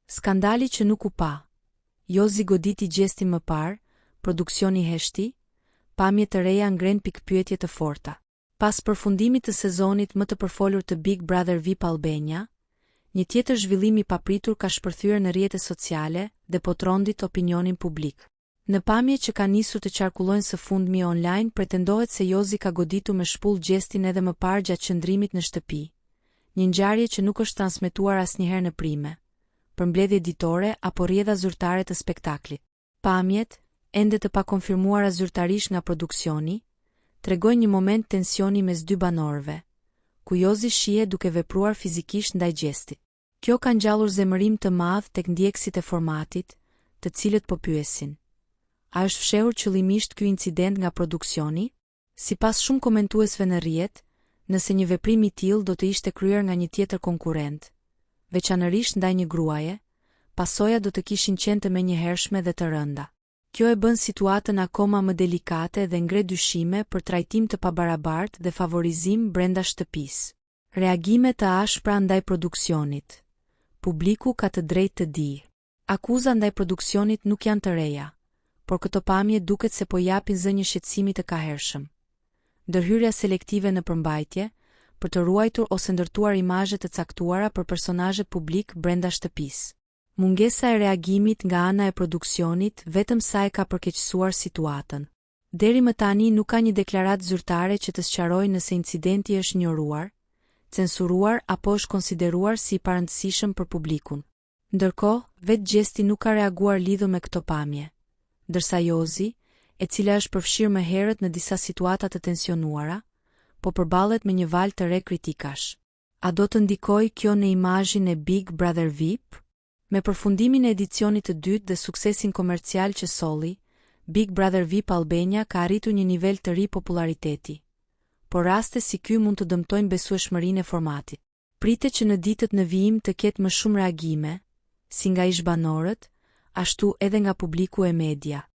Skandali që nuk u pa. Jozi goditi gjestin më parë, produksioni heshti, pamje të reja ngren pikpyetje të forta. Pas përfundimit të sezonit më të përfolur të Big Brother VIP Albania, një tjetër zhvillim i papritur ka shpërthyer në rrjetet sociale dhe po trondit opinionin publik. Në pamje që ka nisur të qarkullojnë së fundmi online, pretendohet se Jozi ka goditur me shpull gjestin edhe më parë gjatë qëndrimit në shtëpi, një ngjarje që nuk është transmetuar asnjëherë në prime, përmbledhje editore apo rrjedha zyrtare të spektaklit. Pamjet, ende të pakonfirmuara zyrtarisht nga produksioni, tregojnë një moment tensioni mes dy banorëve, ku Jozi shihet duke vepruar fizikisht ndaj gjestit. Kjo ka ngjallur zemërim të madh tek ndjekësit e formatit, të cilët po pyesin: a është fshehur qëllimisht ky incident nga produksioni? Sipas shumë komentuesve në rrjet, nëse një veprim i tillë do të ishte kryer nga një tjetër konkurrent, veçanërisht ndaj një gruaje, pasojat do të kishin qenë të menjëhershme dhe të rënda. Kjo e bën situatën akoma më delikate dhe ngre dyshime për trajtim të pabarabartë dhe favorizim brenda shtëpisë. Reagime të ashpra ndaj produksionit. Publiku ka të drejtë të dijë. Akuza ndaj produksionit nuk janë të reja, por këto pamje duket se po japin zënjë shqetësimi të kahershëm. Ndërhyrja selektive në përmbajtje, për të ruajtur ose ndërtuar imazhe të caktuara për personazhe publik brenda shtëpisë. Mungesa e reagimit nga ana e produksionit vetëm sa e ka përkeqësuar situatën. Deri më tani nuk ka një deklaratë zyrtare që të sqarojë nëse incidenti është injoruar, censuruar apo është konsideruar si i parëndësishëm për publikun. Ndërkohë, vetë gjesti nuk ka reaguar lidhur me këto pamje, ndërsa Jozi, e cila është përfshirë më herët në disa situata të tensionuara, po përballet me një valë të re kritikash. A do të ndikojë kjo në imazhin e Big Brother VIP? Me përfundimin e edicionit të dytë dhe suksesin komercial që solli, Big Brother VIP Albania ka arritur një nivel të ri populariteti, por raste si ky mund të dëmtojnë besueshmërinë e formatit. Pritet që në ditët në vijim të ketë më shumë reagime, si nga ish banorët, ashtu edhe nga publiku e media.